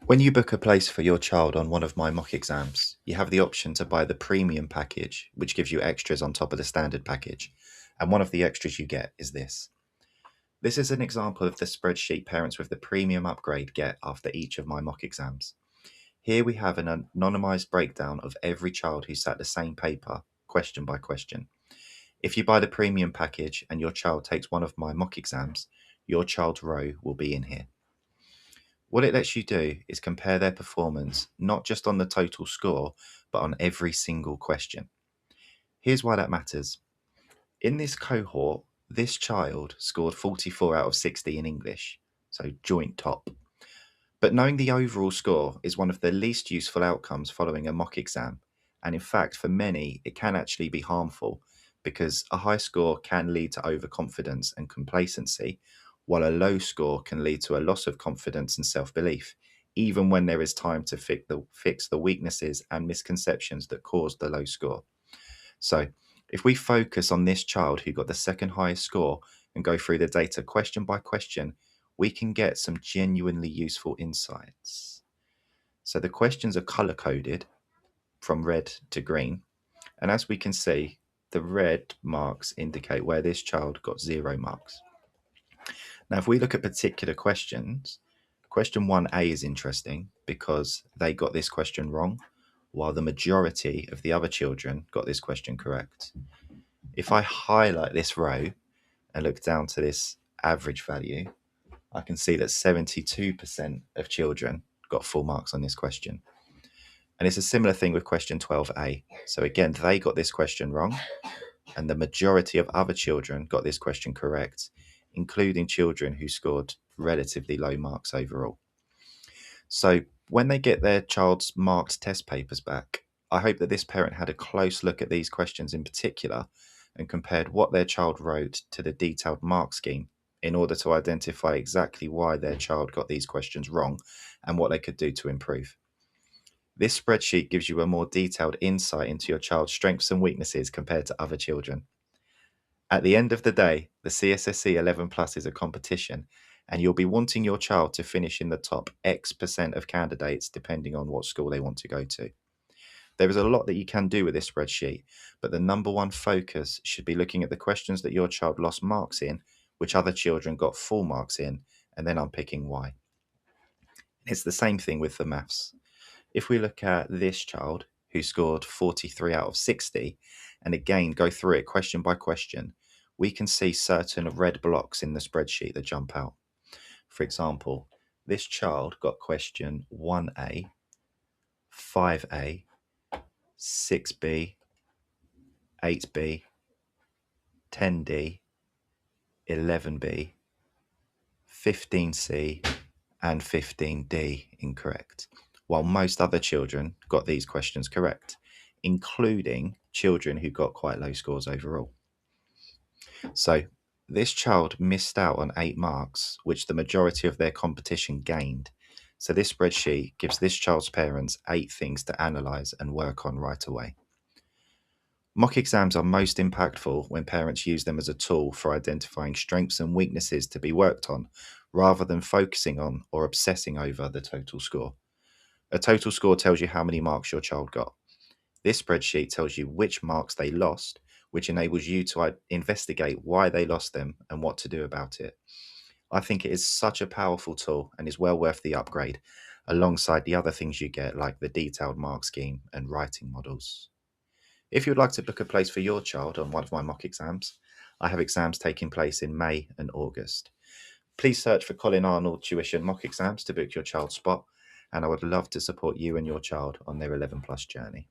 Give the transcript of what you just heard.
When you book a place for your child on one of my mock exams, you have the option to buy the premium package, which gives you extras on top of the standard package. And one of the extras you get is this. This is an example of the spreadsheet parents with the premium upgrade get after each of my mock exams. Here we have an anonymised breakdown of every child who sat the same paper, question by question. If you buy the premium package and your child takes one of my mock exams, your child's row will be in here. What it lets you do is compare their performance not just on the total score, but on every single question. Here's why that matters. In this cohort, this child scored 44 out of 60 in English, so joint top. But knowing the overall score is one of the least useful outcomes following a mock exam, and in fact, for many, it can actually be harmful because a high score can lead to overconfidence and complacency, while a low score can lead to a loss of confidence and self-belief, even when there is time to fix the weaknesses and misconceptions that caused the low score. So, if we focus on this child who got the second highest score and go through the data question by question, we can get some genuinely useful insights. So the questions are color-coded from red to green. And as we can see, the red marks indicate where this child got 0 marks. Now, if we look at particular questions, question 1A is interesting because they got this question wrong, while the majority of the other children got this question correct. If I highlight this row and look down to this average value, I can see that 72% of children got full marks on this question. And it's a similar thing with question 12A. So again, they got this question wrong, and the majority of other children got this question correct, including children who scored relatively low marks overall. So when they get their child's marked test papers back, I hope that this parent had a close look at these questions in particular and compared what their child wrote to the detailed mark scheme in order to identify exactly why their child got these questions wrong and what they could do to improve. This spreadsheet gives you a more detailed insight into your child's strengths and weaknesses compared to other children. At the end of the day, the CSSE 11 Plus is a competition, and you'll be wanting your child to finish in the top X% of candidates depending on what school they want to go to. There is a lot that you can do with this spreadsheet, but the number one focus should be looking at the questions that your child lost marks in, which other children got full marks in, and then unpicking why. It's the same thing with the maths. If we look at this child who scored 43 out of 60, and again go through it question by question, we can see certain red blocks in the spreadsheet that jump out. For example, this child got question 1A, 5A, 6B, 8B, 10D, 11B, 15C, and 15D incorrect, while most other children got these questions correct, including children who got quite low scores overall. So this child missed out on 8 marks, which the majority of their competition gained. So this spreadsheet gives this child's parents 8 things to analyse and work on right away. Mock exams are most impactful when parents use them as a tool for identifying strengths and weaknesses to be worked on, rather than focusing on or obsessing over the total score. A total score tells you how many marks your child got. This spreadsheet tells you which marks they lost, which enables you to investigate why they lost them and what to do about it. I think it is such a powerful tool and is well worth the upgrade, alongside the other things you get like the detailed mark scheme and writing models. If you'd like to book a place for your child on one of my mock exams, I have exams taking place in May and August. Please search for Colin Arnold Tuition mock exams to book your child's spot, and I would love to support you and your child on their 11 plus journey.